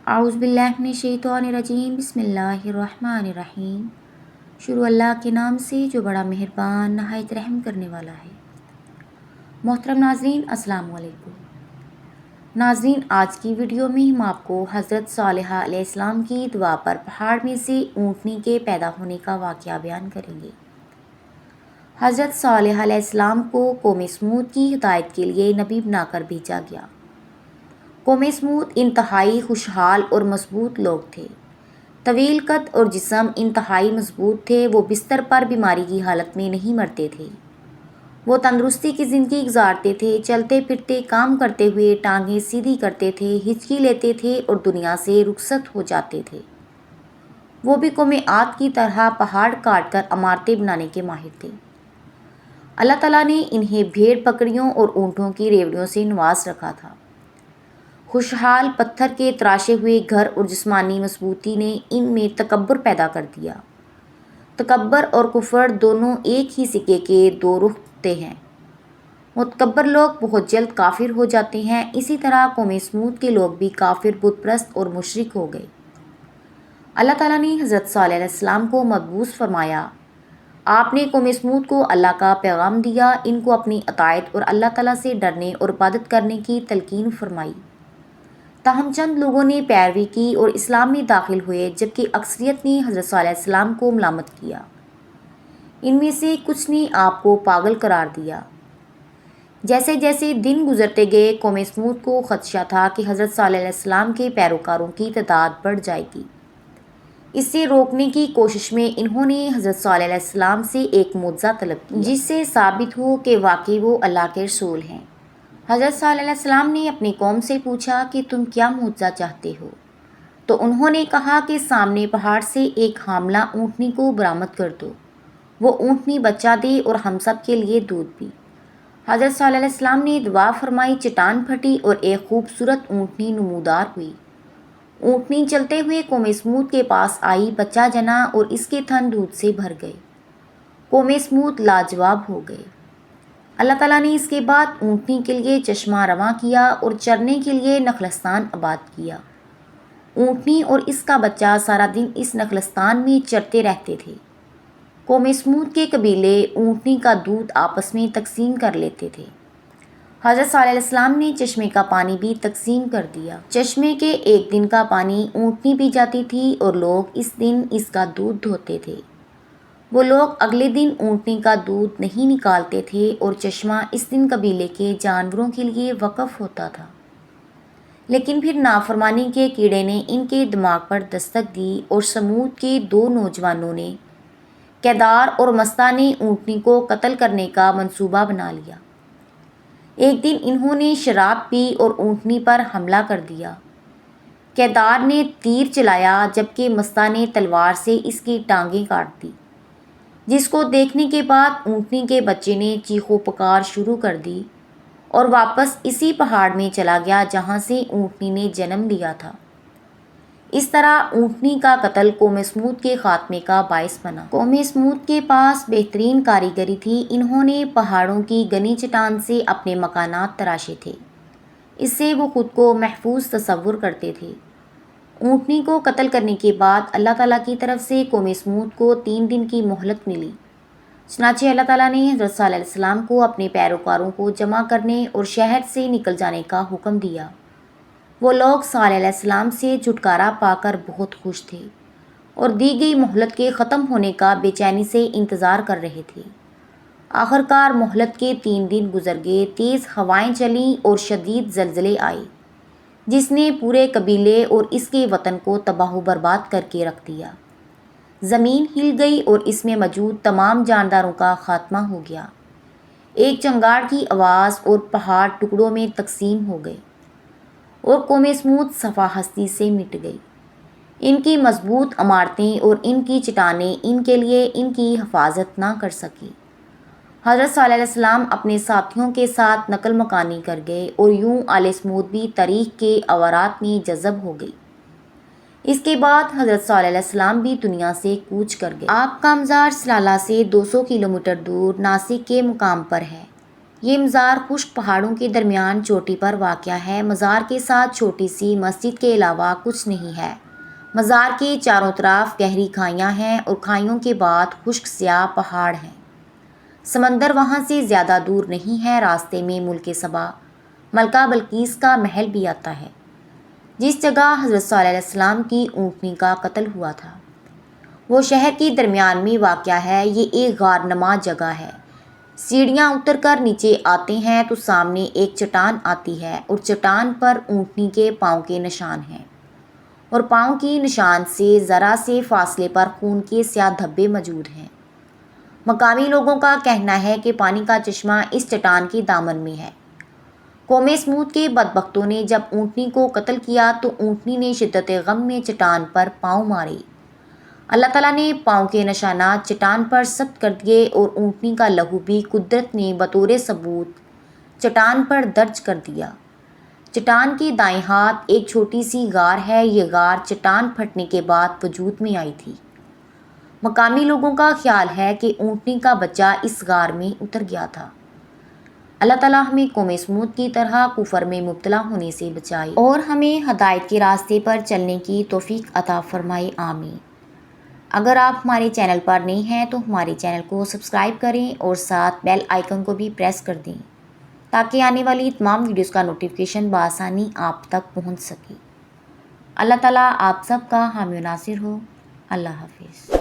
اعوذ باللہ من الشیطان الرجیم بسم اللہ الرحمن الرحیم۔ شروع اللہ کے نام سے جو بڑا مہربان نہایت رحم کرنے والا ہے۔ محترم ناظرین السلام علیکم۔ ناظرین آج کی ویڈیو میں ہم آپ کو حضرت صالحہ علیہ السلام کی دعا پر پہاڑ میں سے اونٹنی کے پیدا ہونے کا واقعہ بیان کریں گے۔ حضرت صالحہ علیہ السلام کو قوم سمود کی ہدایت کے لیے نبی بنا کر بھیجا گیا۔ قوم سمود انتہائی خوشحال اور مضبوط لوگ تھے۔ طویل قد اور جسم انتہائی مضبوط تھے۔ وہ بستر پر بیماری کی حالت میں نہیں مرتے تھے۔ وہ تندرستی کی زندگی گزارتے تھے، چلتے پھرتے کام کرتے ہوئے ٹانگیں سیدھی کرتے تھے، ہچکی لیتے تھے اور دنیا سے رخصت ہو جاتے تھے۔ وہ بھی قوم عاد کی طرح پہاڑ کاٹ کر عمارتیں بنانے کے ماہر تھے۔ اللہ تعالیٰ نے انہیں بھیڑ بکریوں اور اونٹوں کی ریوڑیوں سے نواز رکھا تھا۔ خوشحال پتھر کے تراشے ہوئے گھر اور جسمانی مضبوطی نے ان میں تکبر پیدا کر دیا۔ تکبر اور کفر دونوں ایک ہی سکے کے دو رخ ہوتے ہیں۔ متکبر لوگ بہت جلد کافر ہو جاتے ہیں۔ اسی طرح قوم سمود کے لوگ بھی کافر، بت پرست اور مشرک ہو گئے۔ اللہ تعالیٰ نے حضرت صالح علیہ السلام کو مبعوث فرمایا۔ آپ نے قوم سمود کو اللہ کا پیغام دیا، ان کو اپنی اطاعت اور اللہ تعالیٰ سے ڈرنے اور عبادت کرنے کی تلقین فرمائی۔ تاہم چند لوگوں نے پیروی کی اور اسلام میں داخل ہوئے، جبکہ اکثریت نے حضرت صالح علیہ السلام کو ملامت کیا۔ ان میں سے کچھ نے آپ کو پاگل قرار دیا۔ جیسے جیسے دن گزرتے گئے، قوم سمود کو خدشہ تھا کہ حضرت صالح علیہ السلام کے پیروکاروں کی تعداد بڑھ جائے گی۔ اس سے روکنے کی کوشش میں انہوں نے حضرت صالح علیہ السلام سے ایک معجزہ طلب کیا، جس سے ثابت ہو کہ واقعی وہ اللہ کے رسول ہیں۔ حضرت صالح علیہ السلام نے اپنی قوم سے پوچھا کہ تم کیا معجزہ چاہتے ہو؟ تو انہوں نے کہا کہ سامنے پہاڑ سے ایک حاملہ اونٹنی کو برآمد کر دو، وہ اونٹنی بچہ دے اور ہم سب کے لیے دودھ بھی۔ حضرت صالح علیہ السلام نے دعا فرمائی، چٹان پھٹی اور ایک خوبصورت اونٹنی نمودار ہوئی۔ اونٹنی چلتے ہوئے قوم سمود کے پاس آئی، بچہ جنا اور اس کے تھن دودھ سے بھر گئے۔ قوم سمود لاجواب ہو گئے۔ اللہ تعالیٰ نے اس کے بعد اونٹنی کے لیے چشمہ رواں کیا اور چرنے کے لیے نخلستان آباد کیا۔ اونٹنی اور اس کا بچہ سارا دن اس نخلستان میں چرتے رہتے تھے۔ قوم سمود کے قبیلے اونٹنی کا دودھ آپس میں تقسیم کر لیتے تھے۔ حضرت صالح علیہ السلام نے چشمے کا پانی بھی تقسیم کر دیا۔ چشمے کے ایک دن کا پانی اونٹنی پی جاتی تھی اور لوگ اس دن اس کا دودھ دھوتے تھے۔ وہ لوگ اگلے دن اونٹنی کا دودھ نہیں نکالتے تھے اور چشمہ اس دن قبیلے کے جانوروں کے لیے وقف ہوتا تھا۔ لیکن پھر نافرمانی کے کیڑے نے ان کے دماغ پر دستک دی اور سمود کے دو نوجوانوں نے، کیدار اور مستہ نے اونٹنی کو قتل کرنے کا منصوبہ بنا لیا۔ ایک دن انہوں نے شراب پی اور اونٹنی پر حملہ کر دیا۔ کیدار نے تیر چلایا جبکہ مستہ نے تلوار سے اس کی ٹانگیں کاٹ دی، جس کو دیکھنے کے بعد اونٹنی کے بچے نے چیخو پکار شروع کر دی اور واپس اسی پہاڑ میں چلا گیا جہاں سے اونٹنی نے جنم لیا تھا۔ اس طرح اونٹنی کا قتل قوم سمود کے خاتمے کا باعث بنا۔ قوم سمود کے پاس بہترین کاریگری تھی۔ انہوں نے پہاڑوں کی گنی چٹان سے اپنے مکانات تراشے تھے۔ اس سے وہ خود کو محفوظ تصور کرتے تھے۔ اونٹنی کو قتل کرنے کے بعد اللہ تعالیٰ کی طرف سے قوم سمود کو 3 دن کی مہلت ملی۔ چنانچہ اللہ تعالیٰ نے حضرت صالح علیہ السلام کو اپنے پیروکاروں کو جمع کرنے اور شہر سے نکل جانے کا حکم دیا۔ وہ لوگ صالح علیہ السلام سے چھٹکارا پا کر بہت خوش تھے اور دی گئی مہلت کے ختم ہونے کا بے چینی سے انتظار کر رہے تھے۔ آخرکار مہلت کے 3 دن گزر گئے، تیز ہوائیں چلیں اور شدید زلزلے آئے، جس نے پورے قبیلے اور اس کے وطن کو تباہ و برباد کر کے رکھ دیا۔ زمین ہل گئی اور اس میں موجود تمام جانداروں کا خاتمہ ہو گیا۔ ایک چنگاڑ کی آواز اور پہاڑ ٹکڑوں میں تقسیم ہو گئے اور قوم سمود صفحہ ہستی سے مٹ گئی۔ ان کی مضبوط عمارتیں اور ان کی چٹانیں ان کے لیے ان کی حفاظت نہ کر سکیں۔ حضرت صالح علیہ السلام اپنے ساتھیوں کے ساتھ نقل مکانی کر گئے اور یوں آل سمود بھی تاریخ کے اورات میں جذب ہو گئی۔ اس کے بعد حضرت صالح علیہ السلام بھی دنیا سے کوچ کر گئے۔ آپ کا مزار سلالہ سے 200 کلومیٹر دور ناسک کے مقام پر ہے۔ یہ مزار خشک پہاڑوں کے درمیان چوٹی پر واقع ہے۔ مزار کے ساتھ چھوٹی سی مسجد کے علاوہ کچھ نہیں ہے۔ مزار کے چاروں طرف گہری کھائیاں ہیں اور کھائیوں کے بعد خشک سیاہ پہاڑ ہیں۔ سمندر وہاں سے زیادہ دور نہیں ہے۔ راستے میں ملک سبا ملکہ بلقیس کا محل بھی آتا ہے، جس جگہ حضرت صلی اللہ علیہ وسلم کی اونٹنی کا قتل ہوا تھا۔ وہ شہر کے درمیان میں واقع ہے۔ یہ ایک غار نما جگہ ہے۔ سیڑھیاں اتر کر نیچے آتے ہیں تو سامنے ایک چٹان آتی ہے اور چٹان پر اونٹنی کے پاؤں کے نشان ہیں، اور پاؤں کے نشان سے ذرا سے فاصلے پر خون کے سیاہ دھبے موجود ہیں۔ مقامی لوگوں کا کہنا ہے کہ پانی کا چشمہ اس چٹان کے دامن میں ہے۔ قوم سمود کے بدبختوں نے جب اونٹنی کو قتل کیا تو اونٹنی نے شدت غم میں چٹان پر پاؤں مارے۔ اللہ تعالیٰ نے پاؤں کے نشانات چٹان پر ثبت کر دیے اور اونٹنی کا لہو بھی قدرت نے بطور ثبوت چٹان پر درج کر دیا۔ چٹان کے دائیں ہاتھ ایک چھوٹی سی غار ہے۔ یہ غار چٹان پھٹنے کے بعد وجود میں آئی تھی۔ مقامی لوگوں کا خیال ہے کہ اونٹنی کا بچہ اس غار میں اتر گیا تھا۔ اللہ تعالیٰ ہمیں قوم سمود کی طرح کفر میں مبتلا ہونے سے بچائے اور ہمیں ہدایت کے راستے پر چلنے کی توفیق عطا فرمائے، آمین۔ اگر آپ ہمارے چینل پر نئے ہیں تو ہمارے چینل کو سبسکرائب کریں اور ساتھ بیل آئیکن کو بھی پریس کر دیں تاکہ آنے والی تمام ویڈیوز کا نوٹیفیکیشن بآسانی آپ تک پہنچ سکے۔ اللہ تعالیٰ آپ سب کا حامی و ناصر ہو۔ اللہ حافظ۔